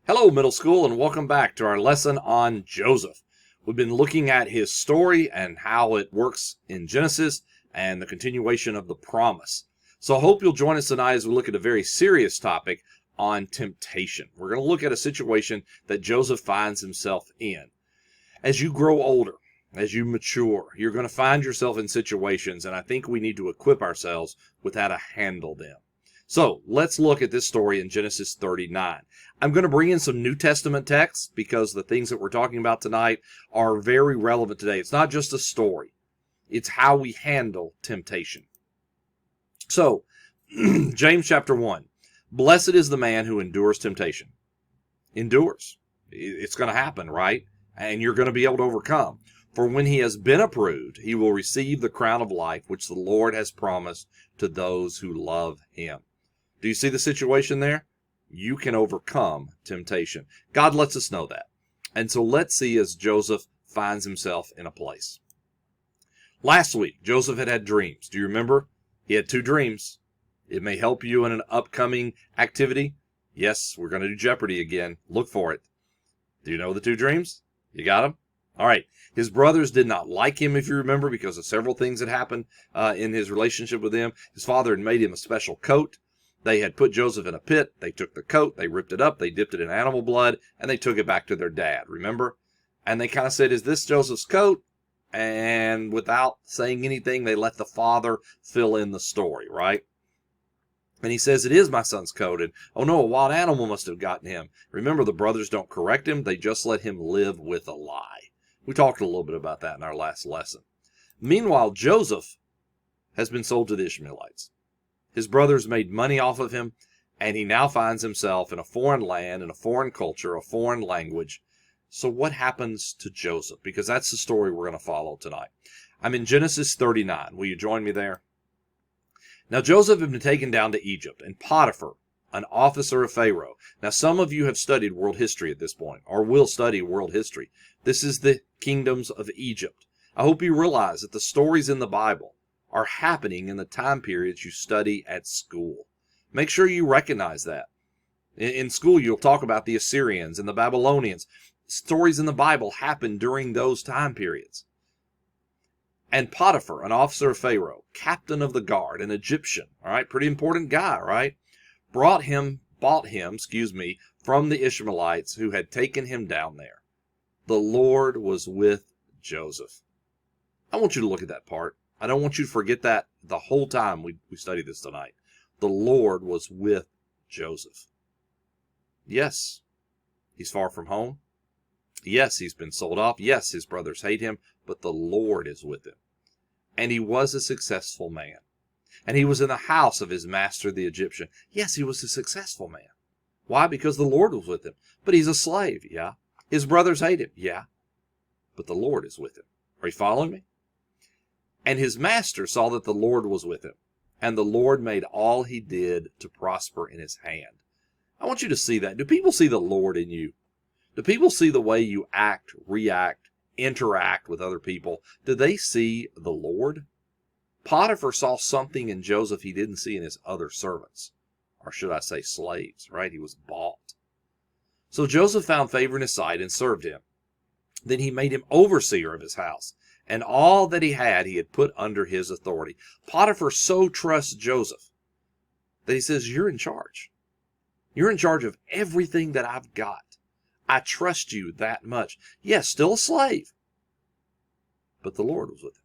Hello, middle school, and welcome back to our lesson on Joseph. We've been looking at his story and how it works in Genesis and the continuation of the promise. So I hope you'll join us tonight as we look at a very serious topic on temptation. We're going to look at a situation that Joseph finds himself in. As you grow older, as you mature, you're going to find yourself in situations, and I think we need to equip ourselves with how to handle them. So let's look at this story in Genesis 39. I'm going to bring in some New Testament texts because the things that we're talking about tonight are very relevant today. It's not just a story. It's how we handle temptation. So, James chapter 1. Blessed is the man who endures temptation. Endures. It's going to happen, right? And you're going to be able to overcome. For when he has been approved, he will receive the crown of life which the Lord has promised to those who love him. Do you see the situation there? You can overcome temptation. God lets us know that. And so let's see as Joseph finds himself in a place. Last week, Joseph had dreams. Do you remember? He had 2 dreams. It may help you in an upcoming activity. Yes, we're going to do Jeopardy again. Look for it. Do you know the 2 dreams? You got them? All right. His brothers did not like him, if you remember, because of several things that happened in his relationship with them. His father had made him a special coat. They had put Joseph in a pit. They took the coat, they ripped it up, they dipped it in animal blood, and they took it back to their dad, remember? And they kind of said, is this Joseph's coat? And without saying anything, they let the father fill in the story, right? And he says, it is my son's coat. And, oh no, a wild animal must have gotten him. Remember, the brothers don't correct him. They just let him live with a lie. We talked a little bit about that in our last lesson. Meanwhile, Joseph has been sold to the Ishmaelites. His brothers made money off of him, and he now finds himself in a foreign land, in a foreign culture, a foreign language. So what happens to Joseph? Because that's the story we're going to follow tonight. I'm in Genesis 39. Will you join me there? Now Joseph had been taken down to Egypt, and Potiphar, an officer of Pharaoh. Now some of you have studied world history at this point, or will study world history. This is the kingdoms of Egypt. I hope you realize that the stories in the Bible are happening in the time periods you study at school. Make sure you recognize that. In school, you'll talk about the Assyrians and the Babylonians. Stories in the Bible happen during those time periods. And Potiphar, an officer of Pharaoh, captain of the guard, an Egyptian, all right, pretty important guy, right? Bought him, from the Ishmaelites who had taken him down there. The Lord was with Joseph. I want you to look at that part. I don't want you to forget that the whole time we study this tonight. The Lord was with Joseph. Yes, he's far from home. Yes, he's been sold off. Yes, his brothers hate him, but the Lord is with him. And he was a successful man. And he was in the house of his master, the Egyptian. Yes, he was a successful man. Why? Because the Lord was with him. But he's a slave, yeah. His brothers hate him, yeah. But the Lord is with him. Are you following me? And his master saw that the Lord was with him, and the Lord made all he did to prosper in his hand. I want you to see that. Do people see the Lord in you? Do people see the way you act, react, interact with other people? Do they see the Lord? Potiphar saw something in Joseph he didn't see in his other servants, or should I say slaves, right? He was bought. So Joseph found favor in his sight and served him. Then he made him overseer of his house, and all that he had put under his authority. Potiphar so trusts Joseph that he says, you're in charge. You're in charge of everything that I've got. I trust you that much. Yes, still a slave, but the Lord was with him.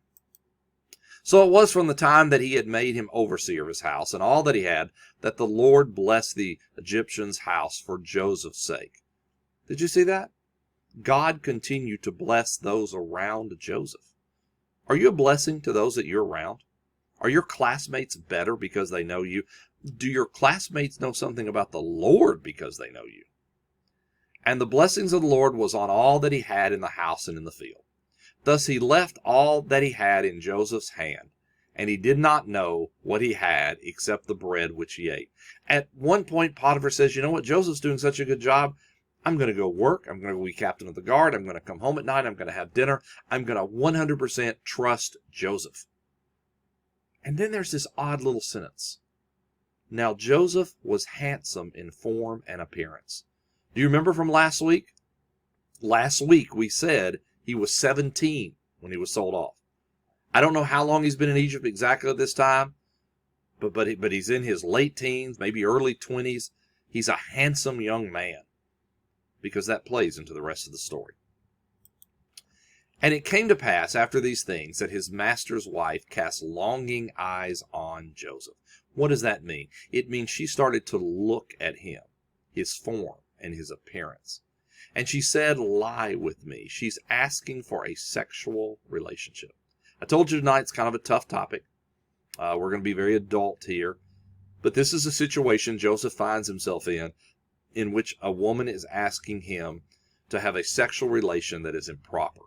So it was from the time that he had made him overseer of his house and all that he had, that the Lord blessed the Egyptian's house for Joseph's sake. Did you see that? God continued to bless those around Joseph. Are you a blessing to those that you're around? Are your classmates better because they know you? Do your classmates know something about the Lord because they know you? And the blessings of the Lord was on all that he had in the house and in the field. Thus he left all that he had in Joseph's hand, and he did not know what he had except the bread which he ate. At one point, Potiphar says, you know what, Joseph's doing such a good job. I'm going to go work. I'm going to be captain of the guard. I'm going to come home at night. I'm going to have dinner. I'm going to 100% trust Joseph. And then there's this odd little sentence. Now Joseph was handsome in form and appearance. Do you remember from last week? Last week we said he was 17 when he was sold off. I don't know how long he's been in Egypt exactly at this time, but he's in his late teens, maybe early 20s. He's a handsome young man, because that plays into the rest of the story. And it came to pass after these things that his master's wife cast longing eyes on Joseph. What does that mean? It means she started to look at him, his form and his appearance. And she said, lie with me. She's asking for a sexual relationship. I told you tonight it's kind of a tough topic. We're going to be very adult here. But this is a situation Joseph finds himself in which a woman is asking him to have a sexual relation that is improper.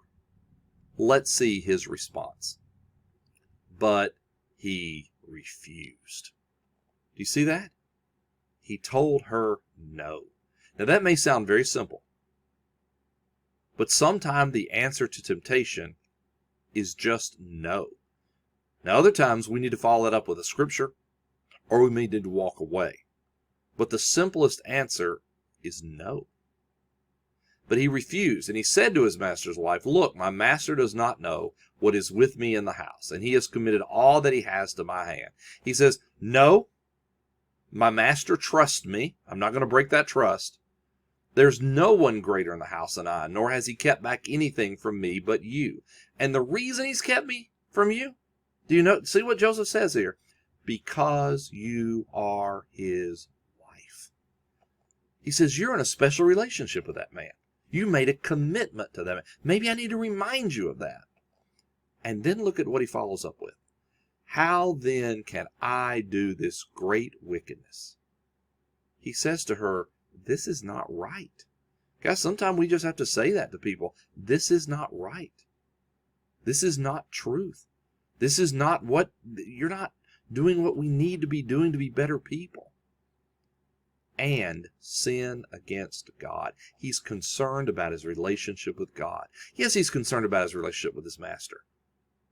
Let's see his response. But he refused. Do you see that? He told her no. Now that may sound very simple, but sometimes the answer to temptation is just no. Now other times we need to follow that up with a scripture, or we may need to walk away. But the simplest answer is no. But he refused, and he said to his master's wife, look, my master does not know what is with me in the house, and he has committed all that he has to my hand. He says, no, my master trusts me. I'm not going to break that trust. There's no one greater in the house than I, nor has he kept back anything from me but you. And the reason he's kept me from you, do you know? See what Joseph says here? Because you are his wife. He says, you're in a special relationship with that man. You made a commitment to that man. Maybe I need to remind you of that. And then look at what he follows up with. How then can I do this great wickedness? He says to her, this is not right. Guys, sometimes we just have to say that to people. This is not right. This is not truth. This is not what, you're not doing what we need to be doing to be better people. And sin against God. He's concerned about his relationship with God. Yes, he's concerned about his relationship with his master,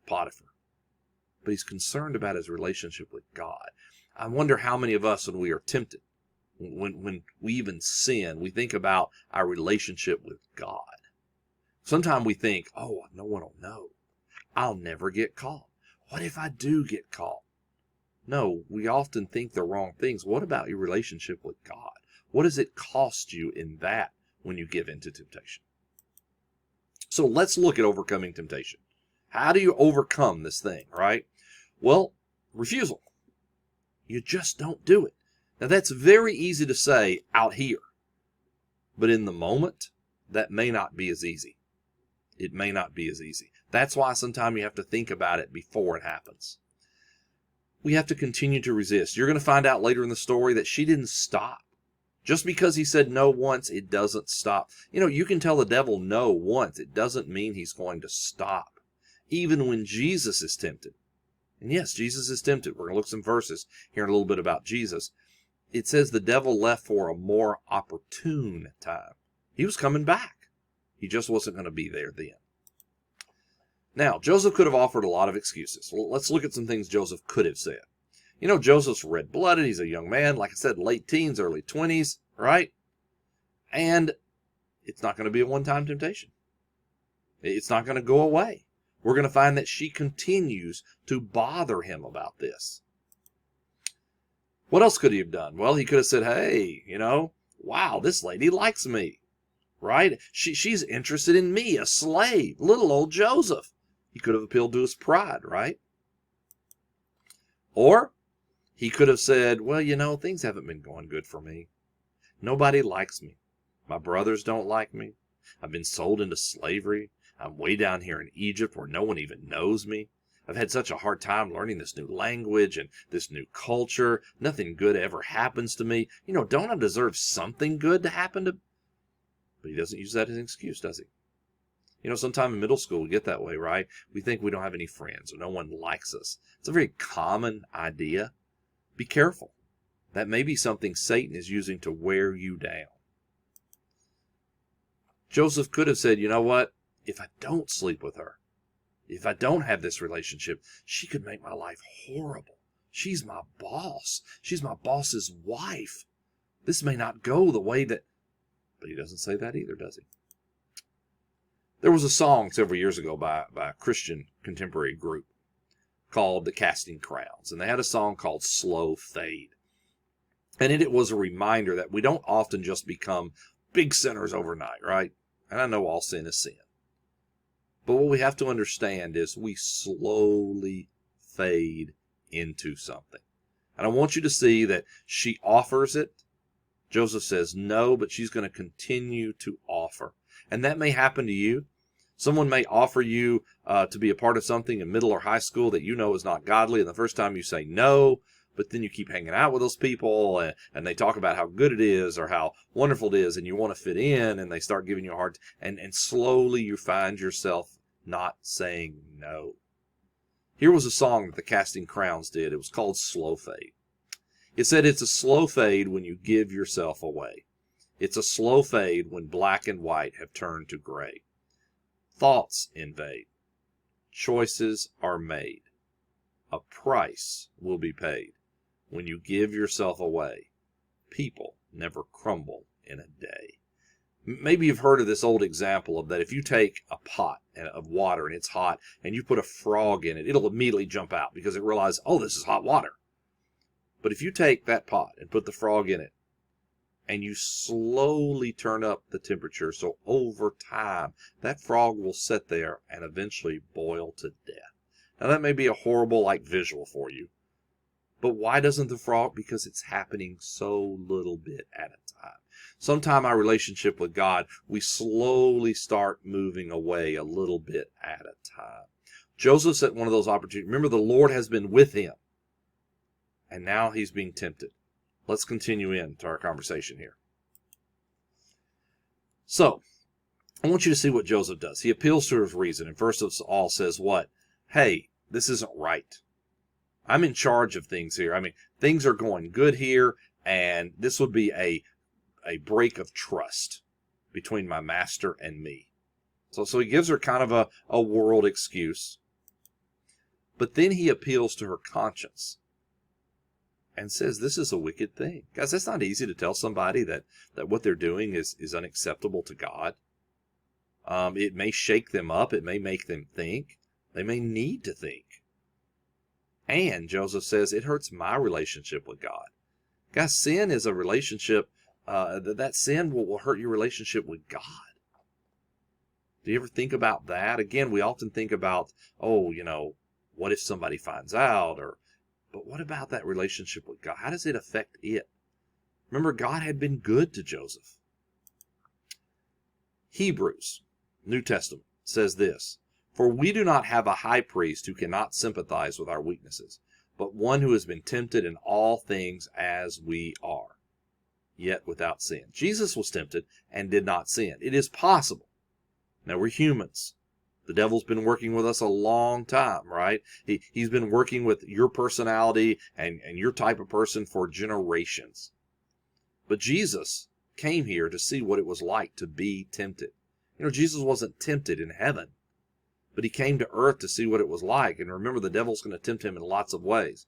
Potiphar. But he's concerned about his relationship with God. I wonder how many of us, when we are tempted, when we even sin, we think about our relationship with God. Sometimes we think, oh, no one will know. I'll never get caught. What if I do get caught? No, we often think the wrong things. What about your relationship with God? What does it cost you in that when you give in to temptation? So let's look at overcoming temptation. How do you overcome this thing, right? Well, refusal. You just don't do it. Now that's very easy to say out here, but in the moment, that may not be as easy. It may not be as easy. That's why sometimes you have to think about it before it happens. We have to continue to resist. You're going to find out later in the story that she didn't stop. Just because he said no once, it doesn't stop. You know, you can tell the devil no once. It doesn't mean he's going to stop. Even when Jesus is tempted. And yes, Jesus is tempted. We're going to look some verses here in a little bit about Jesus. It says the devil left for a more opportune time. He was coming back. He just wasn't going to be there then. Now, Joseph could have offered a lot of excuses. Well, let's look at some things Joseph could have said. You know, Joseph's red-blooded. He's a young man. Like I said, late teens, early 20s, right? And it's not going to be a one-time temptation. It's not going to go away. We're going to find that she continues to bother him about this. What else could he have done? Well, he could have said, hey, you know, wow, this lady likes me, right? She's interested in me, a slave, little old Joseph. He could have appealed to his pride, right? Or he could have said, well, you know, things haven't been going good for me. Nobody likes me. My brothers don't like me. I've been sold into slavery. I'm way down here in Egypt where no one even knows me. I've had such a hard time learning this new language and this new culture. Nothing good ever happens to me. You know, don't I deserve something good to happen to? But he doesn't use that as an excuse, does he? You know, sometime in middle school we get that way, right? We think we don't have any friends or no one likes us. It's a very common idea. Be careful. That may be something Satan is using to wear you down. Joseph could have said, you know what? If I don't sleep with her, if I don't have this relationship, she could make my life horrible. She's my boss. She's my boss's wife. This may not go the way that... But he doesn't say that either, does he? There was a song several years ago by a Christian contemporary group called the Casting Crowns, and they had a song called Slow Fade. And it was a reminder that we don't often just become big sinners overnight, right? And I know all sin is sin. But what we have to understand is we slowly fade into something. And I want you to see that she offers it. Joseph says no, but she's going to continue to offer. And that may happen to you. Someone may offer you to be a part of something in middle or high school that you know is not godly. And the first time you say no, but then you keep hanging out with those people and they talk about how good it is or how wonderful it is and you want to fit in and they start giving you a hard time. And slowly you find yourself not saying no. Here was a song that the Casting Crowns did. It was called Slow Fade. It said it's a slow fade when you give yourself away. It's a slow fade when black and white have turned to gray. Thoughts invade. Choices are made. A price will be paid. When you give yourself away, people never crumble in a day. Maybe you've heard of this old example of that if you take a pot of water and it's hot and you put a frog in it, it'll immediately jump out because it realizes, oh, this is hot water. But if you take that pot and put the frog in it and you slowly turn up the temperature, so over time, that frog will sit there and eventually boil to death. Now that may be a horrible visual for you. But why doesn't the frog? Because it's happening so little bit at a time. Sometime our relationship with God, we slowly start moving away a little bit at a time. Joseph's at one of those opportunities. Remember, the Lord has been with him. And now he's being tempted. Let's continue into our conversation here. So, I want you to see what Joseph does. He appeals to his reason. And first of all says what? Hey, this isn't right. I'm in charge of things here. I mean, things are going good here, and this would be a break of trust between my master and me. So he gives her kind of a world excuse. But then he appeals to her conscience and says this is a wicked thing. Guys, that's not easy to tell somebody that what they're doing is unacceptable to God. It may shake them up. It may make them think. They may need to think. And Joseph says it hurts my relationship with God. Guys, sin is a relationship. That sin will hurt your relationship with God. Do you ever think about that? Again, we often think about, what if somebody finds out? But what about that relationship with God? How does it affect it? Remember, God had been good to Joseph. Hebrews, New Testament, says this, "For we do not have a high priest who cannot sympathize with our weaknesses, but one who has been tempted in all things as we are, yet without sin." Jesus was tempted and did not sin. It is possible. Now, we're humans. The devil's been working with us a long time, right? He's been working with your personality and your type of person for generations. But Jesus came here to see what it was like to be tempted. Jesus wasn't tempted in heaven, but he came to earth to see what it was like. And remember, the devil's going to tempt him in lots of ways.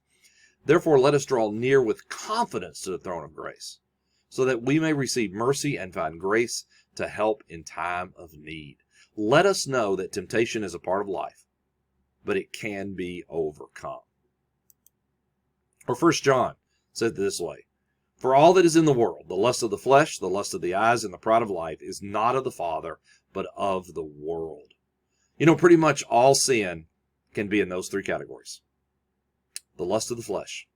Therefore, let us draw near with confidence to the throne of grace, so that we may receive mercy and find grace to help in time of need. Let us know that temptation is a part of life, but it can be overcome. Or 1 John said this way, "For all that is in the world, the lust of the flesh, the lust of the eyes, and the pride of life, is not of the Father, but of the world." Pretty much all sin can be in those three categories. The lust of the flesh,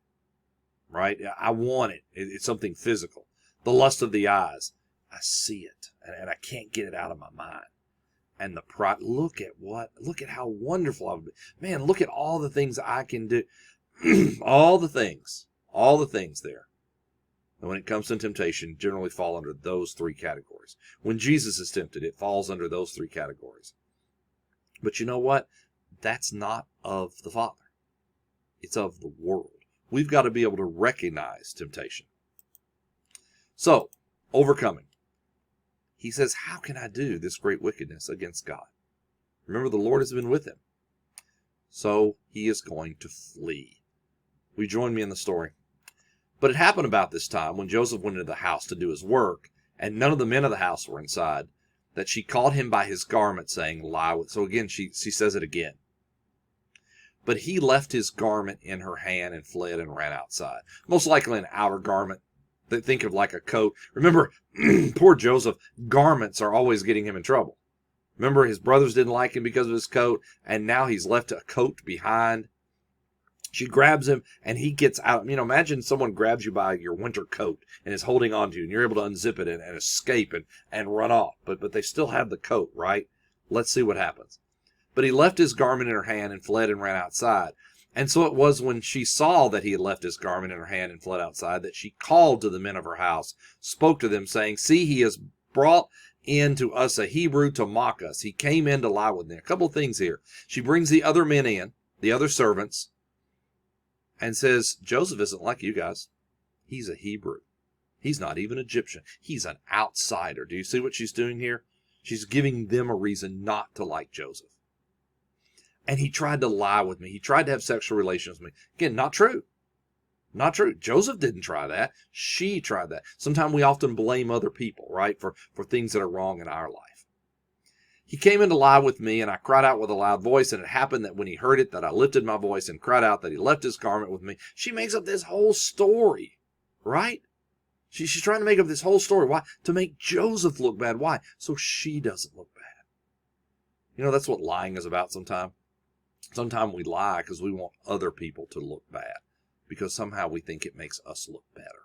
right? I want it. It's something physical. The lust of the eyes. I see it, and I can't get it out of my mind. And the pride, look at how wonderful I would be. Man, look at all the things I can do. all the things there. And when it comes to temptation, generally fall under those three categories. When Jesus is tempted, it falls under those three categories. But you know what? That's not of the Father. It's of the world. We've got to be able to recognize temptation. So, overcoming. He says, how can I do this great wickedness against God? Remember, the Lord has been with him. So he is going to flee. Will you join me in the story? But it happened about this time when Joseph went into the house to do his work, and none of the men of the house were inside, that she caught him by his garment, saying, lie with. So again, she says it again. But he left his garment in her hand and fled and ran outside. Most likely an outer garment. Think of like a coat. Remember, poor Joseph, garments are always getting him in trouble. Remember, his brothers didn't like him because of his coat, and now he's left a coat behind. She grabs him, and he gets out. Imagine someone grabs you by your winter coat and is holding on to you, and you're able to unzip it and escape and run off. But they still have the coat, right? Let's see what happens. But he left his garment in her hand and fled and ran outside. And so it was when she saw that he had left his garment in her hand and fled outside, that she called to the men of her house, spoke to them, saying, see, he has brought in to us a Hebrew to mock us. He came in to lie with me. A couple of things here. She brings the other men in, the other servants, and says, Joseph isn't like you guys. He's a Hebrew. He's not even Egyptian. He's an outsider. Do you see what she's doing here? She's giving them a reason not to like Joseph. And he tried to lie with me. He tried to have sexual relations with me. Again, not true. Not true. Joseph didn't try that. She tried that. Sometimes we often blame other people, right, for things that are wrong in our life. He came in to lie with me, and I cried out with a loud voice, and it happened that when he heard it, that I lifted my voice and cried out that he left his garment with me. She makes up this whole story, right? She's trying to make up this whole story. Why? To make Joseph look bad. Why? So she doesn't look bad. That's what lying is about sometimes. Sometimes we lie because we want other people to look bad, because somehow we think it makes us look better.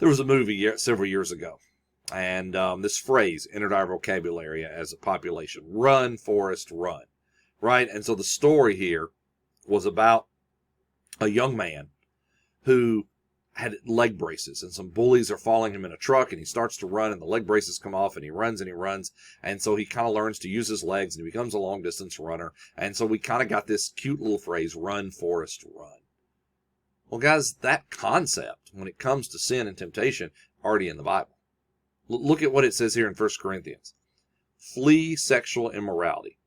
There was a movie several years ago, and this phrase entered our vocabulary as a population: run, Forrest, run, right? And so the story here was about a young man who had leg braces, and some bullies are following him in a truck, and he starts to run, and the leg braces come off, and he runs, and so he kind of learns to use his legs, and he becomes a long-distance runner, and so we kind of got this cute little phrase, run, Forrest, run. Well, guys, that concept, when it comes to sin and temptation, already in the Bible. Look at what it says here in 1 Corinthians. Flee sexual immorality.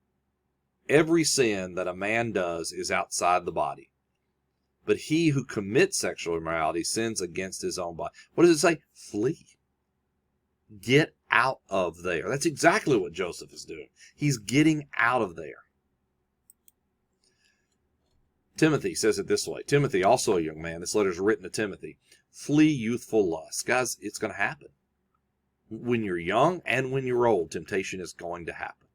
Every sin that a man does is outside the body. But he who commits sexual immorality sins against his own body. What does it say? Flee. Get out of there. That's exactly what Joseph is doing. He's getting out of there. Timothy says it this way. Timothy, also a young man. This letter is written to Timothy. Flee youthful lust. Guys, it's going to happen. When you're young and when you're old, temptation is going to happen.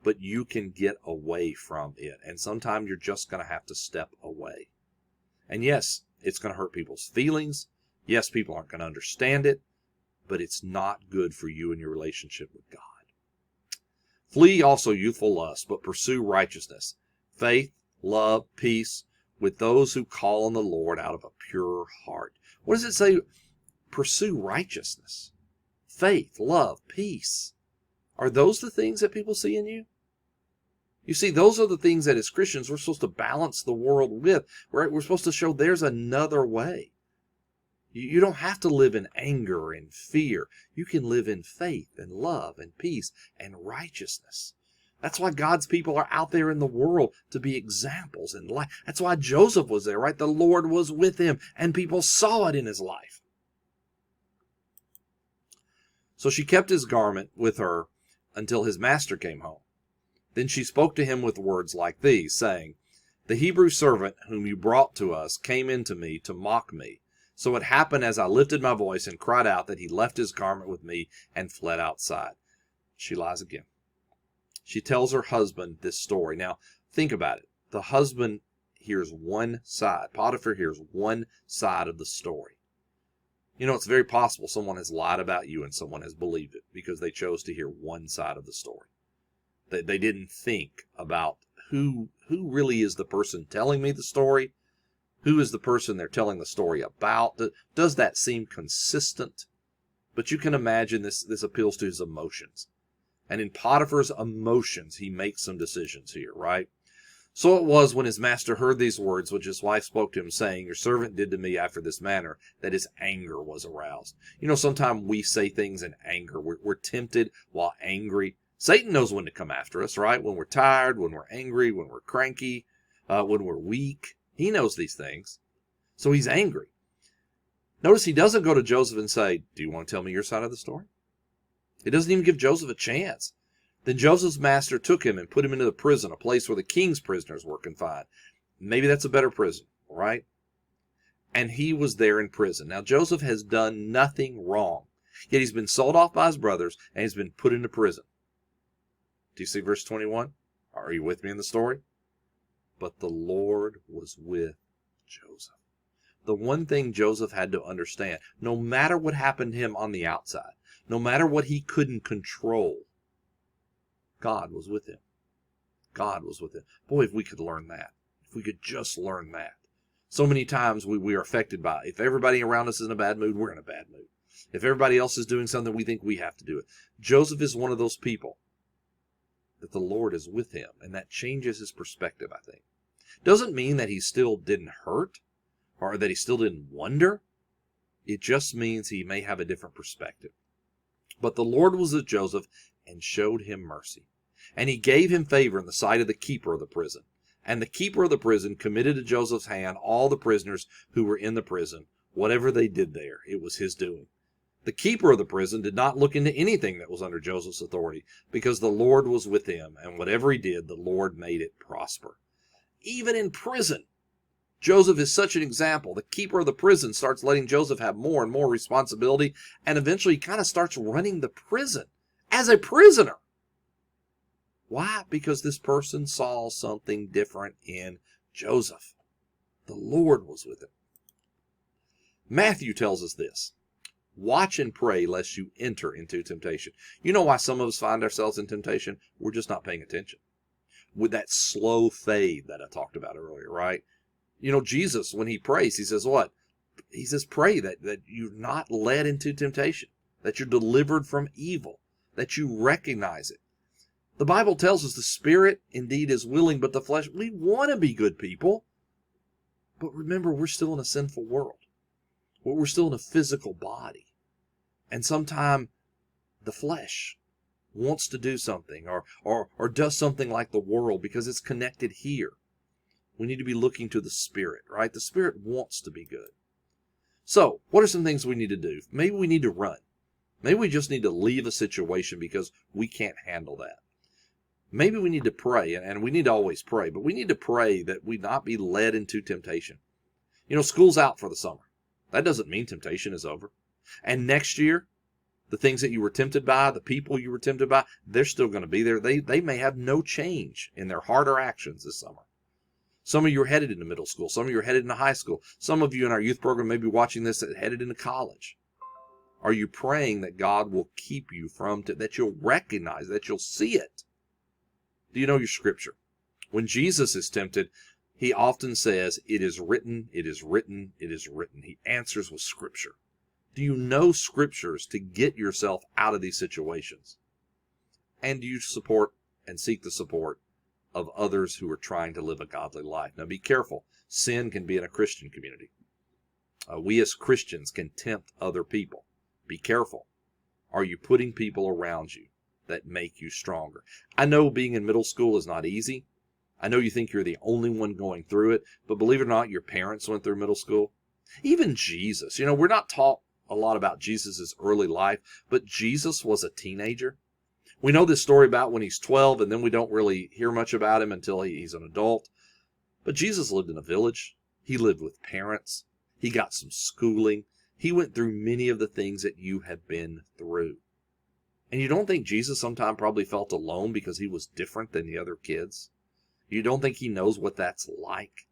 But you can get away from it. And sometimes you're just going to have to step away. And yes, it's going to hurt people's feelings. Yes, people aren't going to understand it, but it's not good for you and your relationship with God. Flee also youthful lust, but pursue righteousness, faith, love, peace with those who call on the Lord out of a pure heart. What does it say? Pursue righteousness, faith, love, peace. Are those the things that people see in you? You see, those are the things that as Christians we're supposed to balance the world with. Right? We're supposed to show there's another way. You don't have to live in anger and fear. You can live in faith and love and peace and righteousness. That's why God's people are out there in the world, to be examples in life. That's why Joseph was there, right? The Lord was with him, and people saw it in his life. So she kept his garment with her until his master came home. Then she spoke to him with words like these, saying, the Hebrew servant whom you brought to us came in to me to mock me. So it happened as I lifted my voice and cried out that he left his garment with me and fled outside. She lies again. She tells her husband this story. Now, think about it. The husband hears one side. Potiphar hears one side of the story. It's very possible someone has lied about you and someone has believed it because they chose to hear one side of the story. They didn't think about who really is the person telling me the story. Who is the person they're telling the story about? Does that seem consistent? But you can imagine this appeals to his emotions. And in Potiphar's emotions, he makes some decisions here, right? So it was when his master heard these words, which his wife spoke to him, saying, your servant did to me after this manner, that his anger was aroused. Sometimes we say things in anger. We're tempted while angry. Satan knows when to come after us, right? When we're tired, when we're angry, when we're cranky, when we're weak. He knows these things. So he's angry. Notice he doesn't go to Joseph and say, do you want to tell me your side of the story? He doesn't even give Joseph a chance. Then Joseph's master took him and put him into the prison, a place where the king's prisoners were confined. Maybe that's a better prison, right? And he was there in prison. Now, Joseph has done nothing wrong, yet he's been sold off by his brothers and he's been put into prison. Do you see verse 21? Are you with me in the story? But the Lord was with Joseph. The one thing Joseph had to understand, no matter what happened to him on the outside, no matter what he couldn't control, God was with him. God was with him. Boy, if we could learn that. If we could just learn that. So many times we are affected by it. If everybody around us is in a bad mood, we're in a bad mood. If everybody else is doing something, we think we have to do it. Joseph is one of those people that the Lord is with him, and that changes his perspective, I think. Doesn't mean that he still didn't hurt or that he still didn't wonder. It just means he may have a different perspective. But the Lord was with Joseph and showed him mercy. And he gave him favor in the sight of the keeper of the prison. And the keeper of the prison committed to Joseph's hand all the prisoners who were in the prison. Whatever they did there, it was his doing. The keeper of the prison did not look into anything that was under Joseph's authority, because the Lord was with him, and whatever he did, the Lord made it prosper. Even in prison, Joseph is such an example. The keeper of the prison starts letting Joseph have more and more responsibility, and eventually he kind of starts running the prison as a prisoner. Why? Because this person saw something different in Joseph. The Lord was with him. Matthew tells us this. Watch and pray lest you enter into temptation. You know why some of us find ourselves in temptation? We're just not paying attention. With that slow fade that I talked about earlier, right? You know, Jesus, when he prays, he says what? He says, pray that you're not led into temptation, that you're delivered from evil, that you recognize it. The Bible tells us the spirit indeed is willing, but the flesh, we want to be good people. But remember, we're still in a sinful world. We're still in a physical body. And sometimes the flesh wants to do something or does something like the world because it's connected here. We need to be looking to the Spirit, right? The Spirit wants to be good. So, what are some things we need to do? Maybe we need to run. Maybe we just need to leave a situation because we can't handle that. Maybe we need to pray, and we need to always pray, but we need to pray that we not be led into temptation. You know, school's out for the summer. That doesn't mean temptation is over. And next year, the things that you were tempted by, the people you were tempted by, they're still going to be there. They may have no change in their heart or actions this summer. Some of you are headed into middle school. Some of you are headed into high school. Some of you in our youth program may be watching this headed into college. Are you praying that God will keep you from, that you'll recognize, that you'll see it? Do you know your scripture? When Jesus is tempted, he often says, it is written, it is written, it is written. He answers with scripture. Do you know scriptures to get yourself out of these situations? And do you support and seek the support of others who are trying to live a godly life? Now be careful. Sin can be in a Christian community. We as Christians can tempt other people. Be careful. Are you putting people around you that make you stronger? I know being in middle school is not easy. I know you think you're the only one going through it, but believe it or not, your parents went through middle school. Even Jesus, you know, we're not taught a lot about Jesus' early life, but Jesus was a teenager. We know this story about when he's 12, and then we don't really hear much about him until he's an adult. But Jesus lived in a village. He lived with parents. He got some schooling. He went through many of the things that you have been through. And you don't think Jesus sometimes probably felt alone because he was different than the other kids? You don't think he knows what that's like?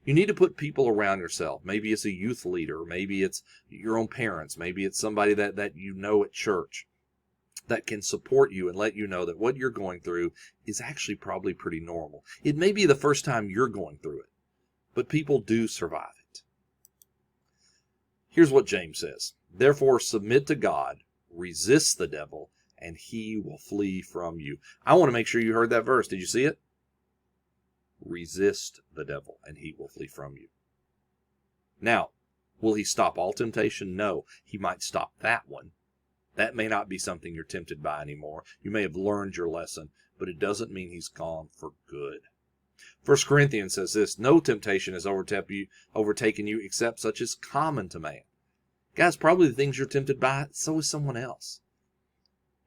You need to put people around yourself. Maybe it's a youth leader. Maybe it's your own parents. Maybe it's somebody that you know at church that can support you and let you know that what you're going through is actually probably pretty normal. It may be the first time you're going through it, but people do survive it. Here's what James says. Therefore, submit to God, resist the devil, and he will flee from you. I want to make sure you heard that verse. Did you see it? Resist the devil, and he will flee from you. Now, will he stop all temptation? No. He might stop that one. That may not be something you're tempted by anymore. You may have learned your lesson, but it doesn't mean he's gone for good. 1 Corinthians says this, no temptation has overtaken you except such as common to man. Guys, probably the things you're tempted by, so is someone else.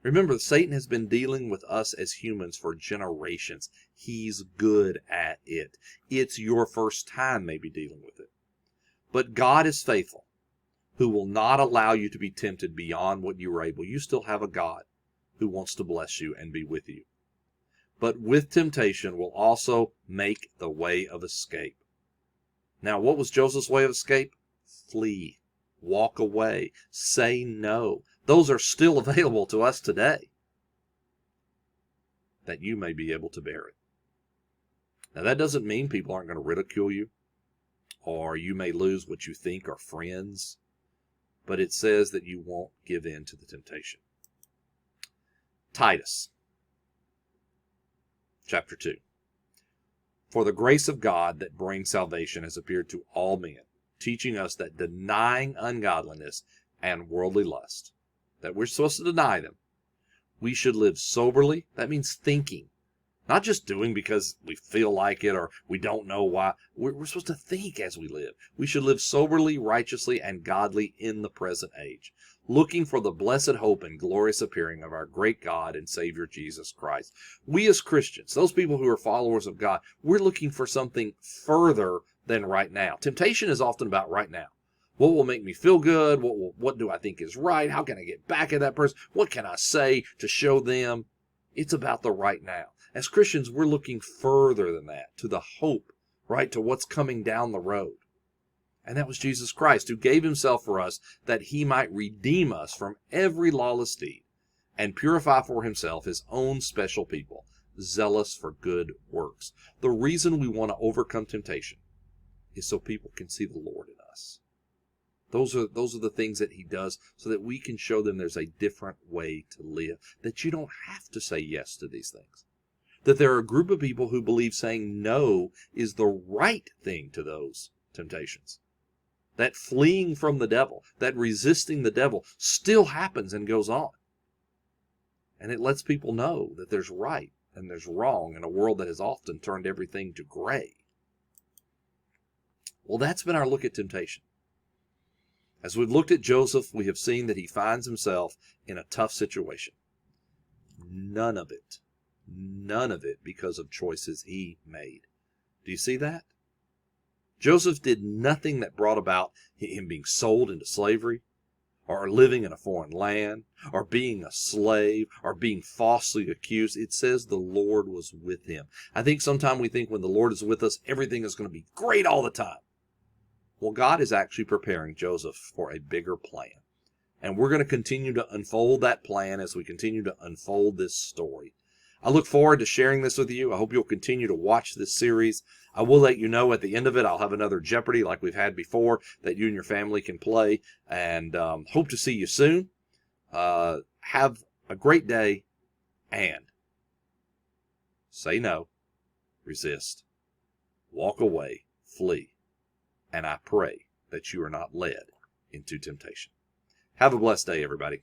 Remember, Satan has been dealing with us as humans for generations. He's good at it. It's your first time maybe dealing with it. But God is faithful, who will not allow you to be tempted beyond what you are able. You still have a God who wants to bless you and be with you. But with temptation will also make the way of escape. Now, what was Joseph's way of escape? Flee, walk away, say no. Those are still available to us today, that you may be able to bear it. Now, that doesn't mean people aren't going to ridicule you, or you may lose what you think are friends, but it says that you won't give in to the temptation. Titus, chapter 2. For the grace of God that brings salvation has appeared to all men, teaching us that denying ungodliness and worldly lust, that we're supposed to deny them, we should live soberly. That means thinking, not just doing because we feel like it or we don't know why. We're supposed to think as we live. We should live soberly, righteously, and godly in the present age, looking for the blessed hope and glorious appearing of our great God and Savior Jesus Christ. We as Christians, those people who are followers of God, we're looking for something further than right now. Temptation is often about right now. What will make me feel good? What do I think is right? How can I get back at that person? What can I say to show them? It's about the right now. As Christians, we're looking further than that, to the hope, right, to what's coming down the road. And that was Jesus Christ, who gave himself for us that he might redeem us from every lawless deed and purify for himself his own special people, zealous for good works. The reason we want to overcome temptation is so people can see the Lord in us. Those are the things that he does so that we can show them there's a different way to live, that you don't have to say yes to these things. That there are a group of people who believe saying no is the right thing to those temptations. That fleeing from the devil, that resisting the devil still happens and goes on. And it lets people know that there's right and there's wrong in a world that has often turned everything to gray. Well, that's been our look at temptation. As we've looked at Joseph, we have seen that he finds himself in a tough situation. None of it because of choices he made. Do you see that? Joseph did nothing that brought about him being sold into slavery, or living in a foreign land, or being a slave, or being falsely accused. It says the Lord was with him. I think sometimes we think when the Lord is with us, everything is going to be great all the time. Well, God is actually preparing Joseph for a bigger plan. And we're going to continue to unfold that plan as we continue to unfold this story. I look forward to sharing this with you. I hope you'll continue to watch this series. I will let you know at the end of it, I'll have another Jeopardy like we've had before that you and your family can play. And hope to see you soon. Have a great day and say no, resist, walk away, flee. And I pray that you are not led into temptation. Have a blessed day, everybody.